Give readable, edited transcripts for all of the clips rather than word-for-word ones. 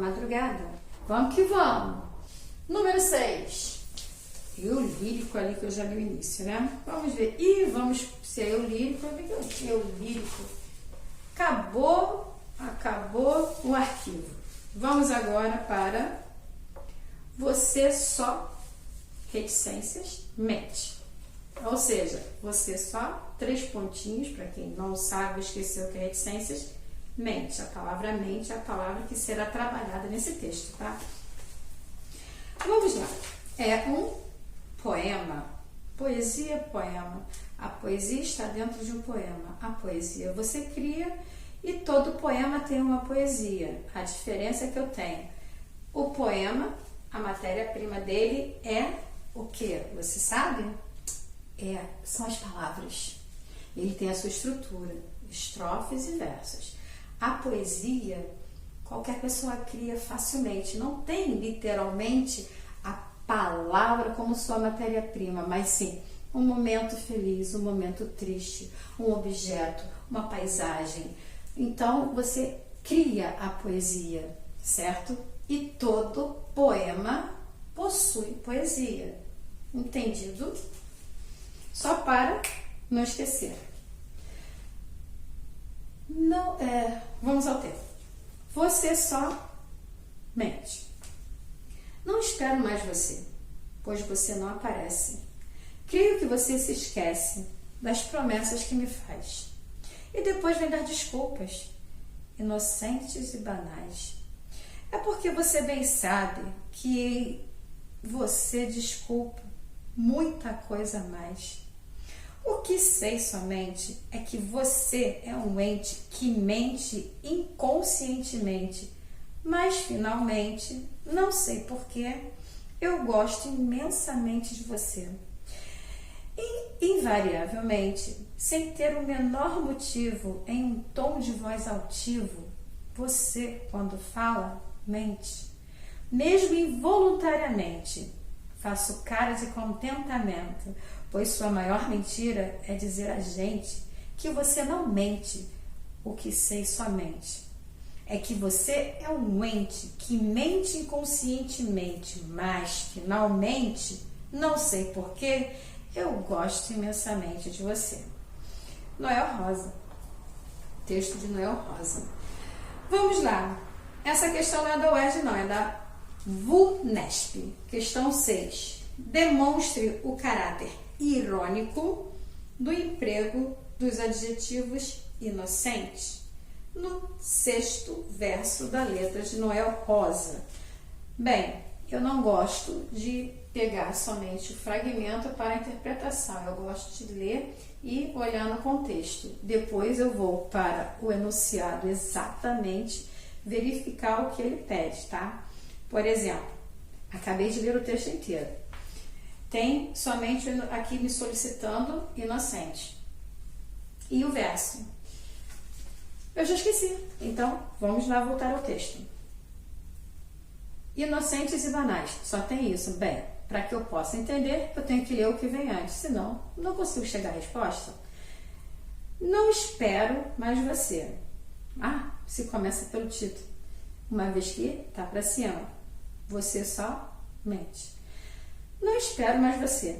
madrugada. Vamos que vamos. Número 6. Eu lírico ali que eu já li o início, né? Vamos ver. E vamos ser eu lírico. Eu lírico. Acabou o arquivo. Vamos agora para você só reticências mente. Ou seja, você só 3 pontinhos, para quem não sabe, esqueceu o que é reticências, mente. A palavra mente é a palavra que será trabalhada nesse texto, tá? Vamos lá. É um poema. Poesia, poema. A poesia está dentro de um poema. A poesia você cria e todo poema tem uma poesia. A diferença é que eu tenho o poema, a matéria-prima dele é o quê? Você sabe? São as palavras. Ele tem a sua estrutura, estrofes e versos. A poesia, qualquer pessoa cria facilmente. Não tem literalmente a palavra como sua matéria-prima, mas sim um momento feliz, um momento triste, um objeto, uma paisagem. Então você cria a poesia, certo? E todo poema possui poesia. Entendido? Só para não esquecer. Vamos ao tema. Você só mente. Não espero mais você, pois você não aparece. Creio que você se esquece das promessas que me faz. E depois vem dar desculpas, inocentes e banais. É porque você bem sabe que você desculpa muita coisa a mais. O que sei somente é que você é um ente que mente inconscientemente, mas finalmente, não sei porquê, eu gosto imensamente de você. E, invariavelmente, sem ter o menor motivo, em um tom de voz altivo, você, quando fala, mente. Mesmo involuntariamente, faço cara de contentamento, pois sua maior mentira é dizer a gente que você não mente. O que sei somente é que você é um ente que mente inconscientemente, mas finalmente, não sei porquê, eu gosto imensamente de você. Noel Rosa. Texto de Noel Rosa. Vamos lá. Essa questão não é da UERJ, não, é da VUNESP. Questão 6. Demonstre o caráter irônico do emprego dos adjetivos inocentes no 6º verso da letra de Noel Rosa. Bem, eu não gosto de pegar somente o fragmento para a interpretação. Eu gosto de ler e olhar no contexto. Depois eu vou para o enunciado exatamente verificar o que ele pede, tá? Por exemplo, acabei de ler o texto inteiro. Tem somente aqui me solicitando inocente. E o verso? Eu já esqueci. Então, vamos lá voltar ao texto. Inocentes e banais. Só tem isso. Bem, para que eu possa entender, eu tenho que ler o que vem antes. Senão, não consigo chegar à resposta. Não espero mais você. Se começa pelo título. Uma vez que está para cima. Você só mente. Não espero mais você,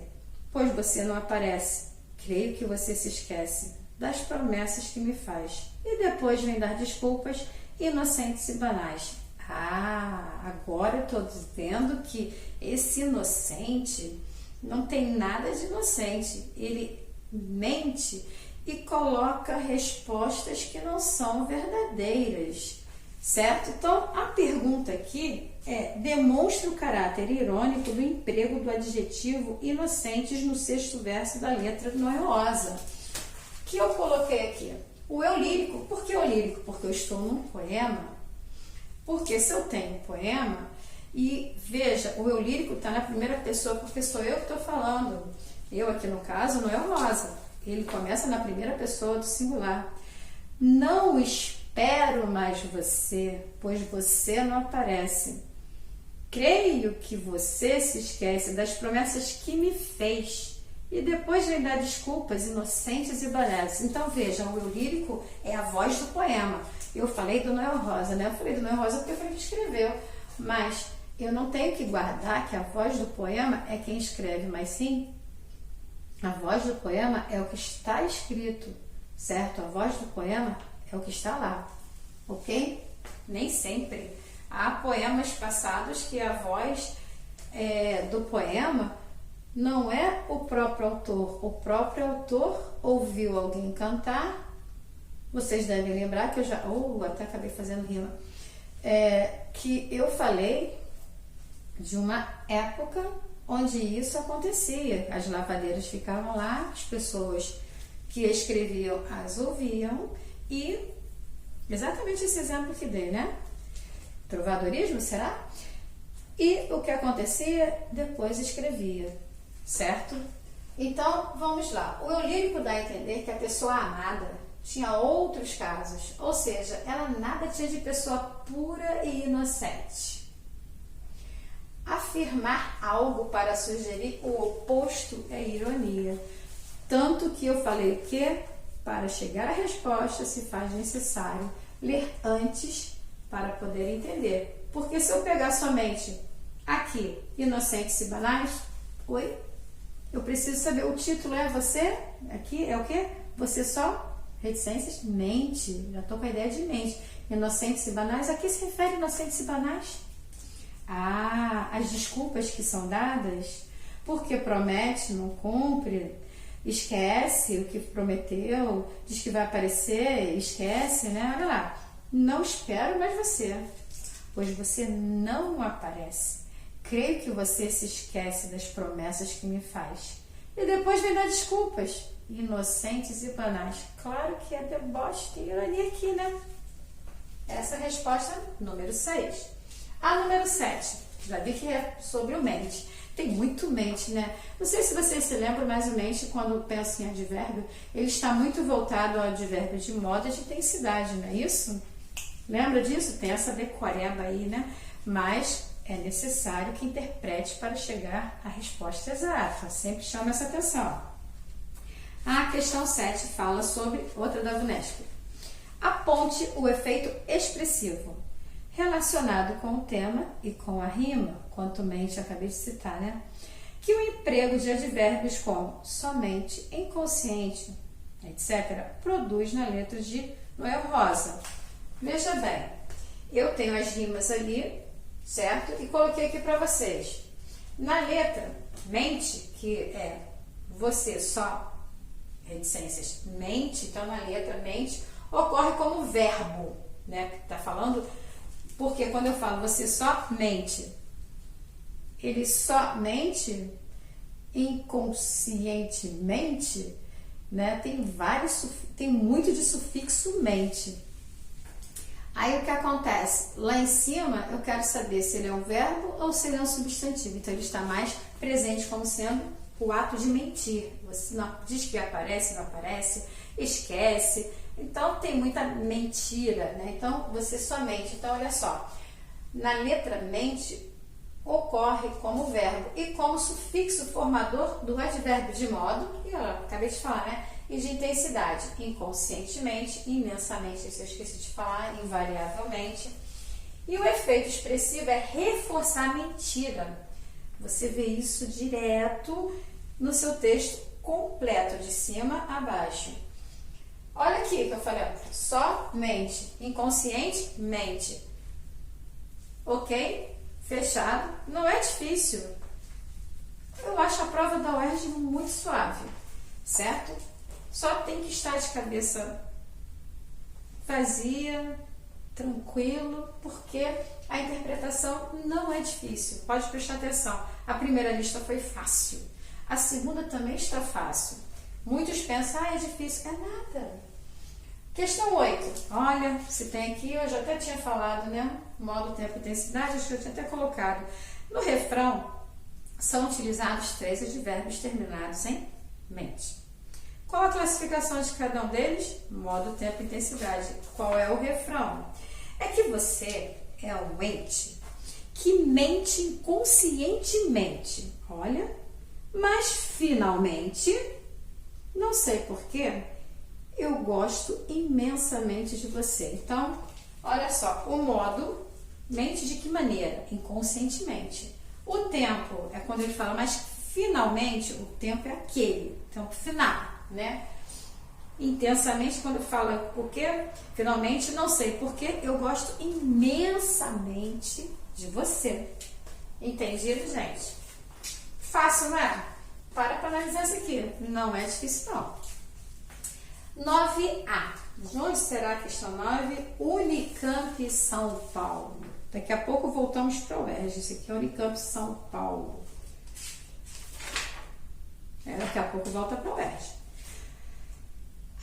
pois você não aparece. Creio que você se esquece das promessas que me faz. E depois vem dar desculpas inocentes e banais. Agora eu estou dizendo que esse inocente não tem nada de inocente. Ele mente e coloca respostas que não são verdadeiras, certo? Então, a pergunta aqui demonstre o caráter irônico do emprego do adjetivo inocentes no 6º verso da letra de Noel Rosa. Que eu coloquei aqui? O eu lírico. Por que eu lírico? Porque eu estou num poema. Porque se eu tenho um poema, e veja, o eu lírico está na primeira pessoa, porque sou eu que estou falando. Eu aqui no caso, Noel Rosa. Ele começa na primeira pessoa do singular. Não espero mais você, pois você não aparece. Creio que você se esquece das promessas que me fez. E depois vem dar desculpas inocentes e banais. Então vejam, o eu lírico é a voz do poema. Eu falei do Noel Rosa, né? Eu falei do Noel Rosa porque foi ele que escreveu, mas eu não tenho que guardar que a voz do poema é quem escreve, mas sim, a voz do poema é o que está escrito, certo? A voz do poema é o que está lá, ok? Nem sempre. Há poemas passados que a voz do poema não é o próprio autor. O próprio autor ouviu alguém cantar. Vocês devem lembrar que eu já... até acabei fazendo rima. Que eu falei de uma época onde isso acontecia. As lavadeiras ficavam lá, as pessoas que escreviam as ouviam e... Exatamente esse exemplo que dei, né? Trovadorismo, será? E o que acontecia? Depois escrevia, certo? Então, vamos lá. O eu lírico dá a entender que a pessoa amada tinha outros casos, ou seja, ela nada tinha de pessoa pura e inocente. Afirmar algo para sugerir o oposto é ironia. Tanto que eu falei que, para chegar à resposta, se faz necessário ler antes para poder entender. Porque se eu pegar somente aqui, inocentes e banais, eu preciso saber, o título é você, aqui é o quê? Você só, reticências, mente, já estou com a ideia de mente. Inocentes e banais, a que se refere inocentes e banais? As desculpas que são dadas, porque promete, não cumpre, esquece o que prometeu, diz que vai aparecer, esquece, né? Olha lá, não espero mais você, pois você não aparece. Creio que você se esquece das promessas que me faz. E depois vem dar desculpas. Inocentes e banais. Claro que é deboche, tem ironia aqui, né? Essa é a resposta número 6. A número 7, já vi que é sobre o mente. Tem muito mente, né? Não sei se vocês se lembram, mas o mente, quando pensa em advérbio, ele está muito voltado ao advérbio de modo e de intensidade, não é isso? Lembra disso? Tem essa decoreba aí, né? Mas é necessário que interprete para chegar à resposta exata. Sempre chama essa atenção. A questão 7 fala sobre outra da VUNESP. Aponte o efeito expressivo relacionado com o tema e com a rima, quanto mente acabei de citar, né? Que o emprego de advérbios como somente, inconsciente, etc., produz na letra de Noel Rosa. Veja bem, eu tenho as rimas ali, certo? E coloquei aqui para vocês. Na letra mente, que é você só, reticências, mente, então na letra mente, ocorre como verbo, né? Tá falando, porque quando eu falo você só mente, ele só mente inconscientemente, né? Tem muito de sufixo mente. Aí o que acontece? Lá em cima eu quero saber se ele é um verbo ou se ele é um substantivo. Então ele está mais presente como sendo o ato de mentir. Você não diz que aparece, não aparece, esquece. Então tem muita mentira, né? Então você só mente. Então olha só, na letra mente ocorre como verbo e como sufixo formador do advérbio de modo, e eu acabei de falar, né? E de intensidade, inconscientemente, imensamente, isso eu esqueci de falar, invariavelmente. E o efeito expressivo é reforçar a mentira. Você vê isso direto no seu texto completo, de cima a baixo. Olha aqui que eu falei, só mente, inconsciente, mente. Ok? Fechado. Não é difícil. Eu acho a prova da UERJ muito suave, certo? Só tem que estar de cabeça vazia, tranquilo, porque a interpretação não é difícil. Pode prestar atenção. A primeira lista foi fácil. A segunda também está fácil. Muitos pensam, é difícil. É nada. Questão 8. Olha, se tem aqui, eu já até tinha falado, né? Modo, tempo e intensidade, acho que eu tinha até colocado. No refrão, são utilizados 3 advérbios terminados em mente. Qual a classificação de cada um deles? Modo, tempo e intensidade. Qual é o refrão? É que você é um ente que mente inconscientemente. Olha, mas finalmente, não sei porquê, eu gosto imensamente de você. Então, olha só, o modo, mente de que maneira? Inconscientemente. O tempo é quando ele fala, mas finalmente, o tempo é aquele, tempo final, né? Intensamente, quando fala o quê? Finalmente, não sei porque eu gosto imensamente de você. Entendido, gente? Fácil, não é? Para analisar isso aqui. Não é difícil, não. 9A. De onde será a questão 9? Unicamp São Paulo. Daqui a pouco voltamos para o UERJ. Esse aqui é Unicamp São Paulo. Daqui a pouco volta para o UERJ.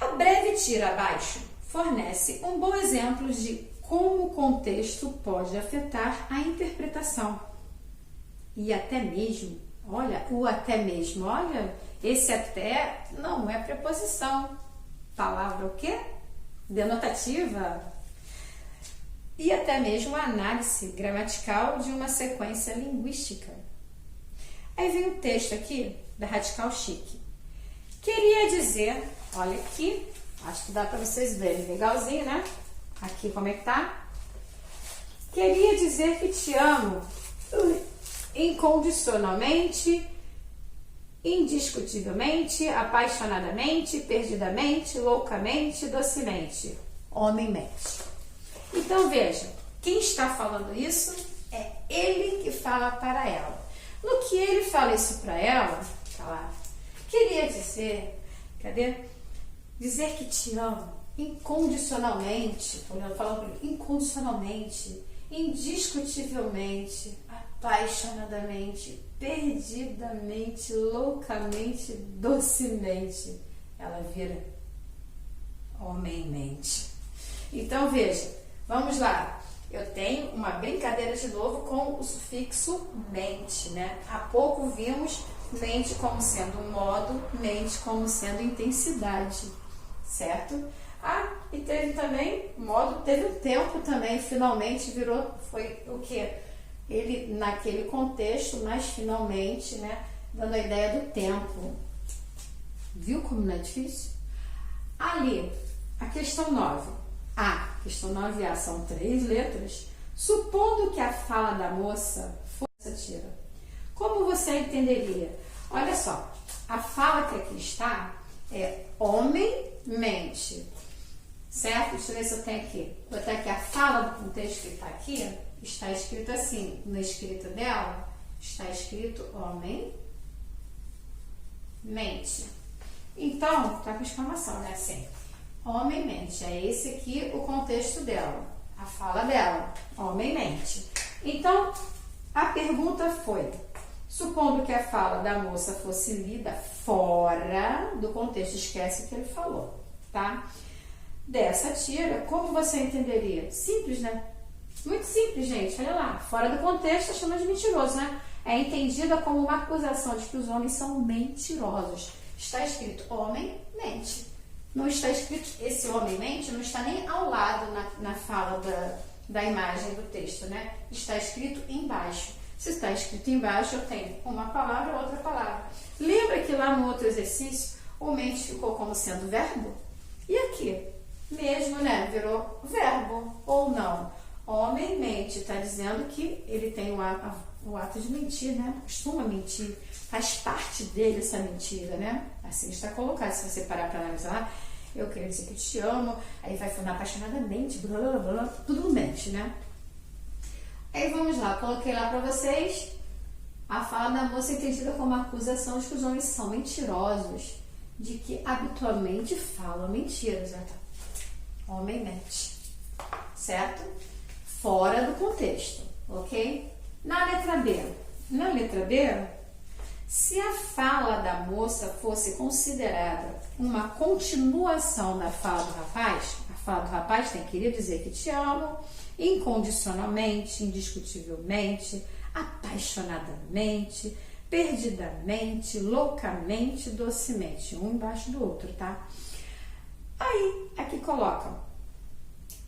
A breve tira abaixo fornece um bom exemplo de como o contexto pode afetar a interpretação. E até mesmo, olha, esse até não é preposição. Palavra o quê? Denotativa. E até mesmo a análise gramatical de uma sequência linguística. Aí vem o texto aqui da Radical Chique. Queria dizer, olha aqui, acho que dá para vocês verem, legalzinho, né? Aqui como é que tá? Queria dizer que te amo incondicionalmente, indiscutivelmente, apaixonadamente, perdidamente, loucamente, docemente, homem-mente. Então veja, quem está falando isso é ele que fala para ela. No que ele fala isso para ela, tá lá, queria dizer, dizer que te amo incondicionalmente, falando incondicionalmente, indiscutivelmente, apaixonadamente, perdidamente, loucamente, docemente. Ela vira homem-mente. Então veja, vamos lá. Eu tenho uma brincadeira de novo com o sufixo mente, né? Há pouco vimos mente como sendo um modo, mente como sendo intensidade, certo? Ah, e teve também modo, teve um tempo também, finalmente virou, foi o que? Ele naquele contexto, mas finalmente, né? Dando a ideia do tempo. Viu como não é difícil? Ali, a questão 9. Questão 9A são 3 letras. Supondo que a fala da moça fosse tira, como você entenderia? Olha só, a fala que aqui está é homem-mente, certo? Deixa eu ver se eu tenho aqui. Vou botar aqui a fala do contexto que está aqui. Está escrito assim, na escrita dela, está escrito homem-mente. Então, tá com exclamação, né? Assim, homem-mente. É esse aqui o contexto dela, a fala dela, homem-mente. Então, a pergunta foi, supondo que a fala da moça fosse lida fora do contexto, esquece o que ele falou, tá? Dessa tira, como você entenderia? Simples, né? Muito simples, gente. Olha lá, fora do contexto, chama de mentiroso, né? É entendida como uma acusação de que os homens são mentirosos. Está escrito homem mente. Não está escrito esse homem mente, não está nem ao lado na fala da imagem do texto, né? Está escrito embaixo. Se está escrito embaixo, eu tenho uma palavra ou outra palavra. Lembra que lá no outro exercício, o mente ficou como sendo verbo? E aqui? Mesmo, né? Virou verbo ou não? Homem mente, está dizendo que ele tem o ato de mentir, né? Costuma mentir, faz parte dele essa mentira, né? Assim está colocado. Se você parar para analisar, eu quero dizer que te amo, aí vai falar apaixonadamente, blá blá blá, tudo mente, né? Aí vamos lá, coloquei lá para vocês a fala da moça entendida como acusação de que os homens são mentirosos, de que habitualmente falam mentiras. Homem mente, certo? Fora do contexto, ok? Na letra B, se a fala da moça fosse considerada uma continuação da fala do rapaz, a fala do rapaz queria dizer que te amo incondicionalmente, indiscutivelmente, apaixonadamente, perdidamente, loucamente, docemente, um embaixo do outro, tá? Aí, aqui colocam,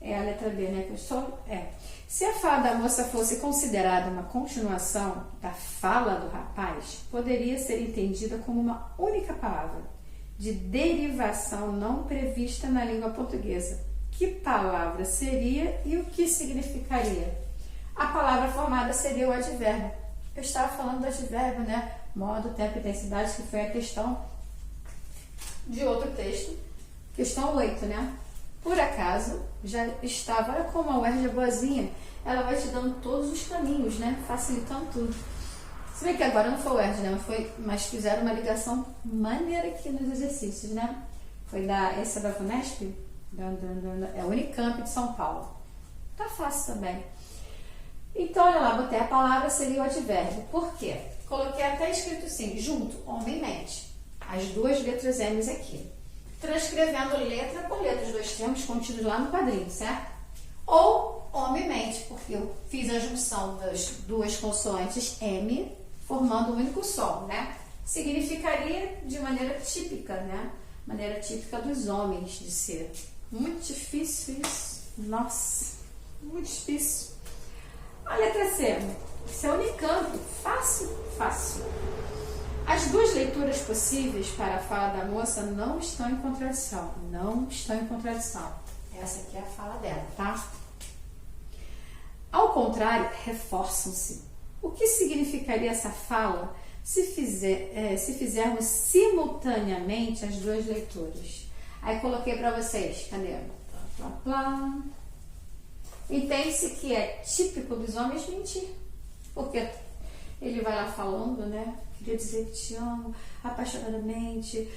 é a letra B, né, que eu estou? Se a fala da moça fosse considerada uma continuação da fala do rapaz, poderia ser entendida como uma única palavra, de derivação não prevista na língua portuguesa. Que palavra seria e o que significaria? A palavra formada seria o advérbio. Eu estava falando do advérbio, né? Modo, tempo e intensidade, que foi a questão de outro texto. Questão 8, né? Por acaso, já estava, olha como a UERJ é boazinha, ela vai te dando todos os caminhos, né? Facilitando tudo. Se bem que agora não foi o UERJ, né? Mas fizeram uma ligação maneira aqui nos exercícios, né? Foi essa da Unesp, é a Unicamp de São Paulo. Tá fácil também. Então, olha lá, botei a palavra, seria o advérbio. Por quê? Coloquei até escrito assim, junto, homem e mente. As duas letras M's aqui. Transcrevendo letra por letra, os dois termos contidos lá no quadrinho, certo? Ou homem e mente, porque eu fiz a junção das duas consoantes M, formando um único som, né? Significaria de maneira típica, né? Maneira típica dos homens de ser. Muito difícil isso. Nossa, muito difícil. A letra C. Isso é Unicamp. Fácil, fácil. As duas leituras possíveis para a fala da moça não estão em contradição. Não estão em contradição. Essa aqui é a fala dela, tá? Ao contrário, reforçam-se. O que significaria essa fala se fizermos simultaneamente as duas leituras? Aí coloquei para vocês, cadê? Plá, plá, plá. Entende-se que é típico dos homens mentir. Porque ele vai lá falando, né? Queria dizer que te amo apaixonadamente,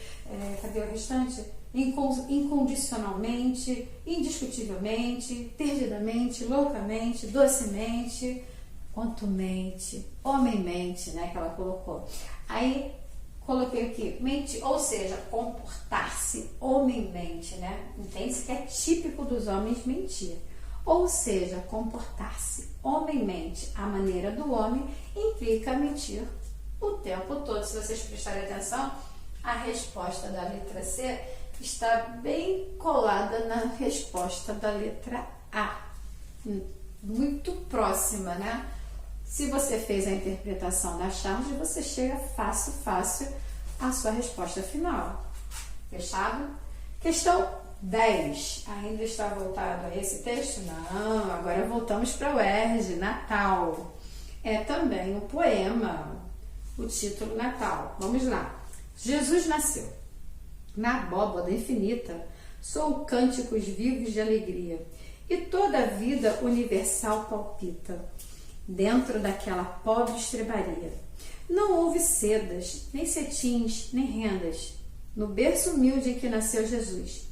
cadê o restante? Incondicionalmente, indiscutivelmente, perdidamente, loucamente, docemente, quanto mente, homem-mente, né, que ela colocou. Aí coloquei aqui, mente, ou seja, comportar-se homem-mente, né? Entende-se que é típico dos homens mentir. Ou seja, comportar-se homem-mente, a maneira do homem, implica mentir o tempo todo. Se vocês prestarem atenção, a resposta da letra C está bem colada na resposta da letra A. Muito próxima, né? Se você fez a interpretação da charge, você chega fácil à sua resposta final. Fechado? Questão 10. Ainda está voltado a esse texto? Não, agora voltamos para o UERJ, Natal. É também um poema, o título Natal. Vamos lá. Jesus nasceu. Na abóbada infinita, soam cânticos vivos de alegria, e toda a vida universal palpita, dentro daquela pobre estrebaria. Não houve sedas, nem cetins, nem rendas, no berço humilde em que nasceu Jesus.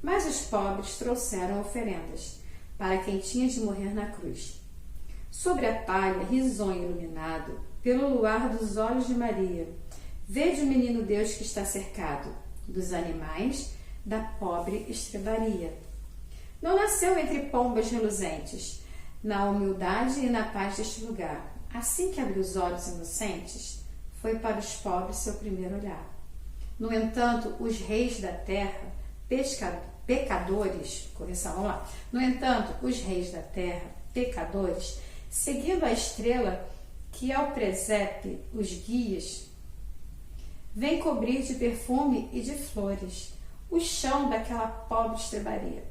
Mas os pobres trouxeram oferendas para quem tinha de morrer na cruz. Sobre a palha, risonho iluminado pelo luar dos olhos de Maria, vede o menino Deus que está cercado dos animais da pobre estrebaria. Não nasceu entre pombas reluzentes, na humildade e na paz deste lugar. Assim que abriu os olhos inocentes, foi para os pobres seu primeiro olhar. No entanto, os reis da terra, pecadores, correção, vamos lá. No entanto, os reis da terra, pecadores, seguindo a estrela que ao presepe os guias, vem cobrir de perfume e de flores o chão daquela pobre estrebaria.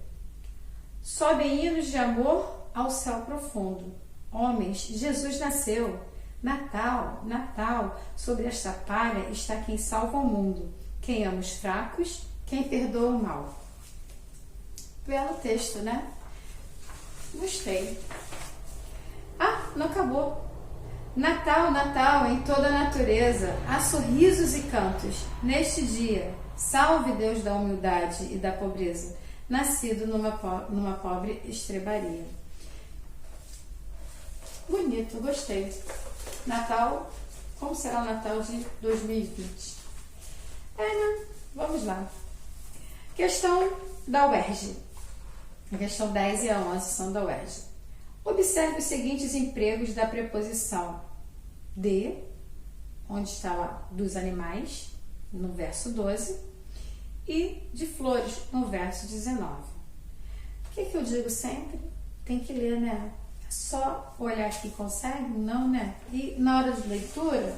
Sobem hinos de amor ao céu profundo. Homens, Jesus nasceu. Natal, Natal, sobre esta palha está quem salva o mundo, quem ama os fracos, quem perdoa o mal. Belo texto, né? Gostei. Ah, não acabou. Natal, Natal, em toda a natureza, há sorrisos e cantos. Neste dia, salve Deus da humildade e da pobreza, nascido numa pobre estrebaria. Bonito, gostei. Natal, como será o Natal de 2020? Né? Vamos lá. Questão da UERJ. A questão 10 e a 11 são da UERJ. Observe os seguintes empregos da preposição de, onde está lá, dos animais, no verso 12, e de flores, no verso 19. O que eu digo sempre? Tem que ler, né? Só olhar aqui consegue? Não, né? E na hora de leitura,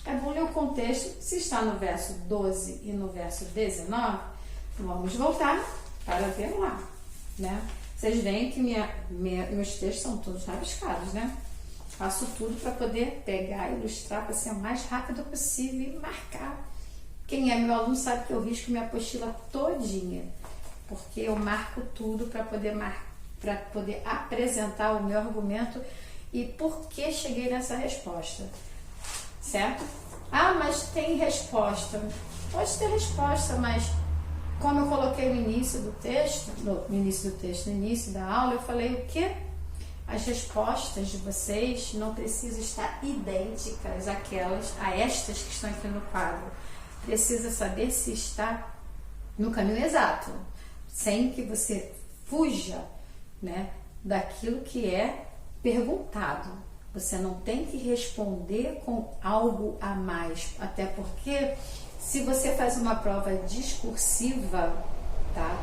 é bom ler o contexto. Se está no verso 12 e no verso 19, vamos voltar para ver lá, né? Vocês veem que meus textos são todos rabiscados, né? Faço tudo para poder pegar e ilustrar para ser o mais rápido possível e marcar. Quem é meu aluno sabe que eu risco minha apostila todinha, porque eu marco tudo para poder apresentar o meu argumento e por que cheguei nessa resposta, certo? Ah, mas tem resposta. Pode ter resposta, mas como eu coloquei no início do texto, no início da aula, eu falei o quê? As respostas de vocês não precisam estar idênticas a estas que estão aqui no quadro. Precisa saber se está no caminho exato, sem que você fuja, né, daquilo que é perguntado. Você não tem que responder com algo a mais, até porque se você faz uma prova discursiva, tá?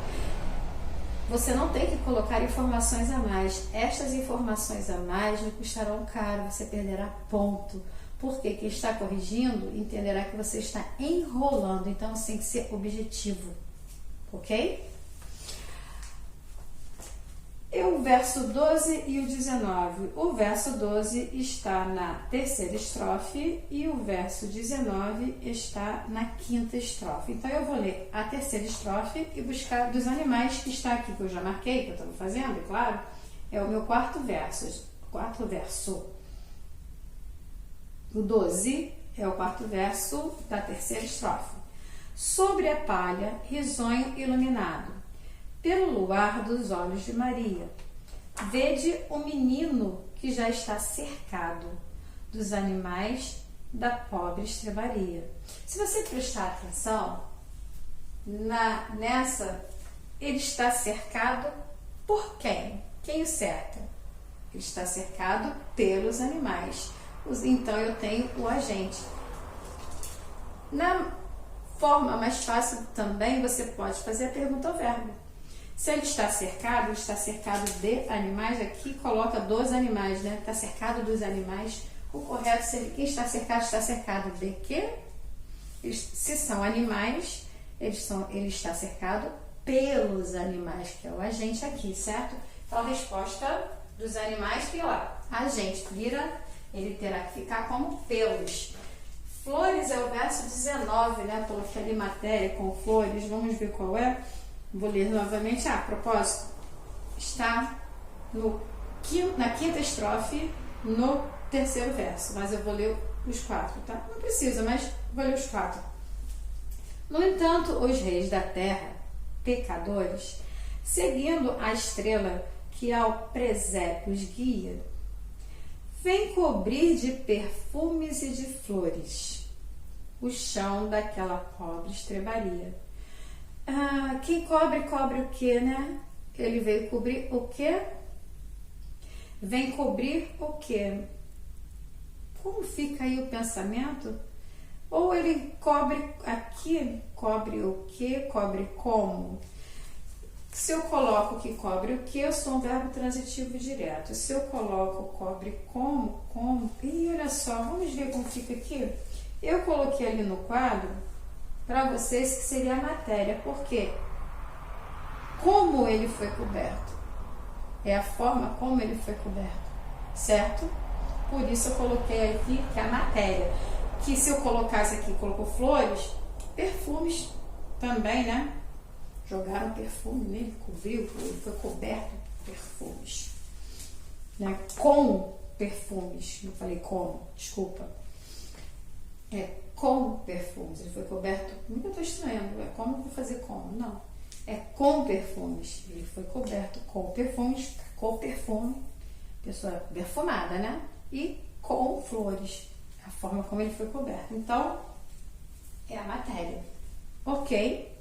Você não tem que colocar informações a mais. Estas informações a mais lhe custarão caro, você perderá ponto. Porque quem está corrigindo entenderá que você está enrolando. Então, você tem que ser objetivo. Ok? E o verso 12 e o 19. O verso 12 está na terceira estrofe e o verso 19 está na quinta estrofe. Então, eu vou ler a terceira estrofe e buscar dos animais que está aqui, que eu já marquei, que eu estou fazendo, é claro. É o meu quarto verso. O 12 é o quarto verso da terceira estrofe. Sobre a palha, risonho iluminado, pelo luar dos olhos de Maria, vede o menino que já está cercado dos animais da pobre estrebaria. Se você prestar atenção, ele está cercado por quem? Quem o cerca? Ele está cercado pelos animais. Então, eu tenho o agente. Na forma mais fácil também, você pode fazer a pergunta ao verbo. Se ele está cercado de animais, aqui coloca dos animais, né? Está cercado dos animais. O correto seria, quem está cercado de quê? Se são animais, ele está cercado pelos animais, que é o agente aqui, certo? Então, a resposta dos animais, que lá, agente, ele terá que ficar como pelos. Flores é o verso 19, né? Coloquei ali matéria com flores, vamos ver qual é. Vou ler novamente. A propósito, está na quinta estrofe, no terceiro verso, mas eu vou ler os quatro, tá? Não precisa, mas vou ler os quatro. No entanto, os reis da terra, pecadores, seguindo a estrela que ao presépio os guia, vem cobrir de perfumes e de flores o chão daquela pobre estrebaria. Quem cobre o quê, né? Ele veio cobrir o quê? Vem cobrir o quê? Como fica aí o pensamento? Ou ele cobre aqui, cobre o quê? Cobre como? Se eu coloco que cobre o que, eu sou um verbo transitivo direto. Se eu coloco cobre como, e olha só, vamos ver como fica aqui. Eu coloquei ali no quadro para vocês que seria a matéria, porque como ele foi coberto é a forma como ele foi coberto, certo? Por isso eu coloquei aqui que é a matéria, que se eu colocasse aqui, colocou flores, perfumes também, né? Jogaram perfume nele, cobriu, ele foi coberto de perfumes, né? Com perfumes, não falei como, desculpa. Com perfumes, ele foi coberto, nunca estou estranhando, como eu vou fazer como? Não, é com perfumes, ele foi coberto com perfumes, com perfume, pessoa perfumada, né? E com flores, a forma como ele foi coberto. Então, é a matéria, ok?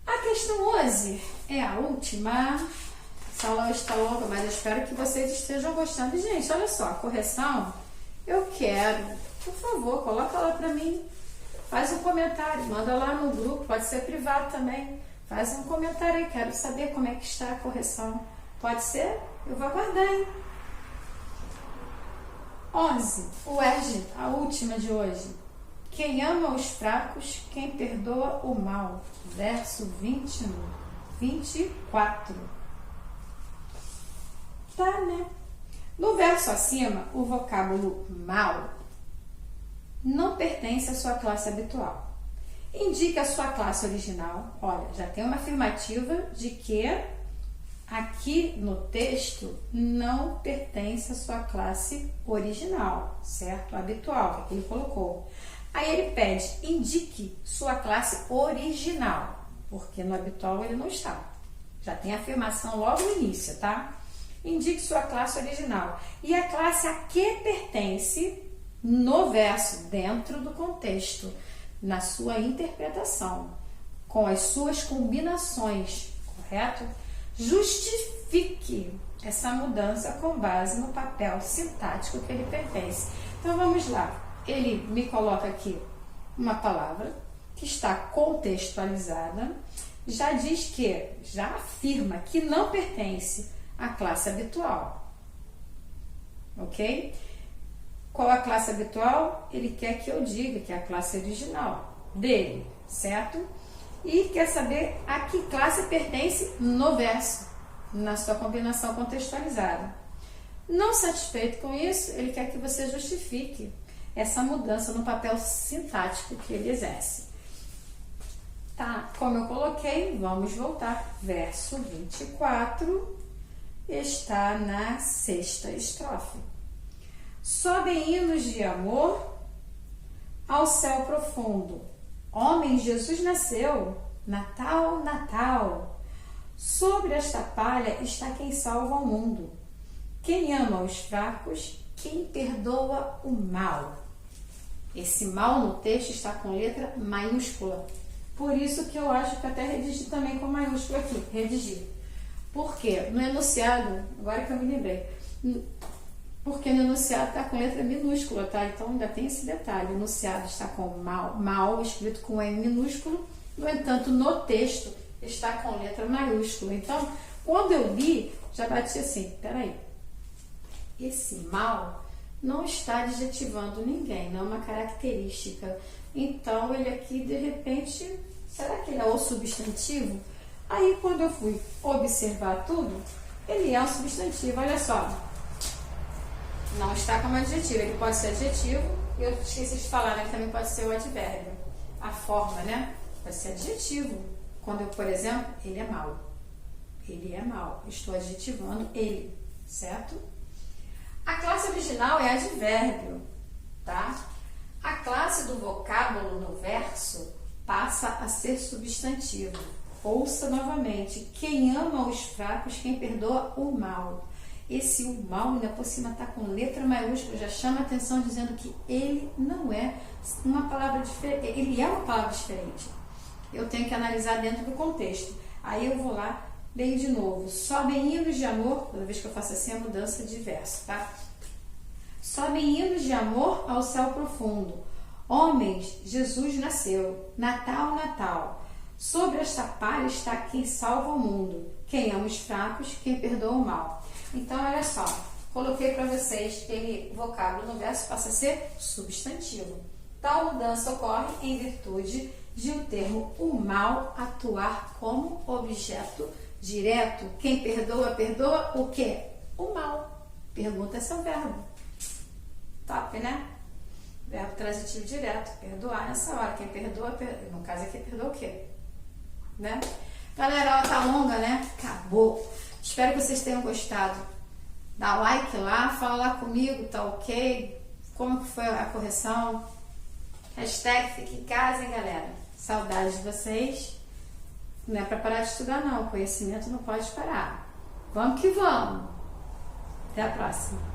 A questão 11 é a última. Essa aula está longa, mas eu espero que vocês estejam gostando. Gente, olha só, a correção, eu quero, por favor, coloca lá para mim. Faz um comentário, manda lá no grupo, pode ser privado também. Faz um comentário aí, quero saber como é que está a correção. Pode ser? Eu vou aguardar, hein? 11. O ERG, a última de hoje. Quem ama os fracos, quem perdoa o mal. Verso 24. Tá, né? No verso acima, o vocábulo mal não pertence à sua classe habitual. Indica a sua classe original. Olha, já tem uma afirmativa de que aqui no texto não pertence à sua classe original, certo? Habitual, que ele colocou. Aí ele pede, indique sua classe original, porque no habitual ele não está. Já tem a afirmação logo no início, tá? Indique sua classe original. E a classe a que pertence no verso, dentro do contexto, na sua interpretação, com as suas combinações, correto? Justifique essa mudança com base no papel sintático que ele pertence. Então vamos lá. Ele me coloca aqui uma palavra que está contextualizada, já diz que, já afirma que não pertence à classe habitual. Ok? Qual a classe habitual? Ele quer que eu diga que é a classe original dele, certo? E quer saber a que classe pertence no verso, na sua combinação contextualizada. Não satisfeito com isso, ele quer que você justifique essa mudança no papel sintático que ele exerce. Tá, como eu coloquei, vamos voltar. Verso 24 está na sexta estrofe. Sobem hinos de amor ao céu profundo. Homem, Jesus nasceu. Natal, Natal. Sobre esta palha está quem salva o mundo. Quem ama os fracos, quem perdoa o mal. Esse mal no texto está com letra maiúscula. Por isso que eu acho que até redigi também com maiúscula aqui. Redigir. Por quê? No enunciado, agora que eu me lembrei, porque no enunciado está com letra minúscula, tá? Então ainda tem esse detalhe. O enunciado está com mal escrito com M minúsculo. No entanto, no texto está com letra maiúscula. Então, quando eu li, já bati assim, peraí. Esse mal não está adjetivando ninguém, não é uma característica. Então, ele aqui, de repente, será que ele é o substantivo? Aí, quando eu fui observar tudo, ele é um substantivo, olha só. Não está como adjetivo, ele pode ser adjetivo, e eu esqueci de falar, né, que também pode ser o advérbio. A forma, né, pode ser adjetivo. Quando eu, por exemplo, ele é mau. Ele é mau, estou adjetivando ele, certo? A classe original é advérbio, tá? A classe do vocábulo no verso passa a ser substantivo. Ouça novamente. Quem ama os fracos, quem perdoa o mal. Esse o mal, ainda por cima, está com letra maiúscula, já chama a atenção dizendo que ele não é uma palavra diferente. Ele é uma palavra diferente. Eu tenho que analisar dentro do contexto. Aí eu vou lá, leio de novo. Sobem hinos de amor, toda vez que eu faço assim, a mudança de verso, tá? Sobem hinos de amor ao céu profundo. Homens, Jesus nasceu. Natal, Natal. Sobre esta palha está quem salva o mundo. Quem ama os fracos, quem perdoa o mal. Então, olha só. Coloquei para vocês que ele, vocábulo no verso passa a ser substantivo. Tal mudança ocorre em virtude de o termo o mal atuar como objeto direto. Quem perdoa, perdoa o quê? O mal. Pergunta é seu verbo. Top, né? Verbo transitivo direto. Perdoar nessa hora. Quem perdoa, no caso aqui, perdoa o quê? Né? Galera, ela tá longa, né? Acabou. Espero que vocês tenham gostado. Dá like lá, fala lá comigo, tá ok? Como que foi a correção? Hashtag fique em casa, hein, galera? Saudades de vocês. Não é pra parar de estudar, não. O conhecimento não pode parar. Vamos que vamos. Até a próxima.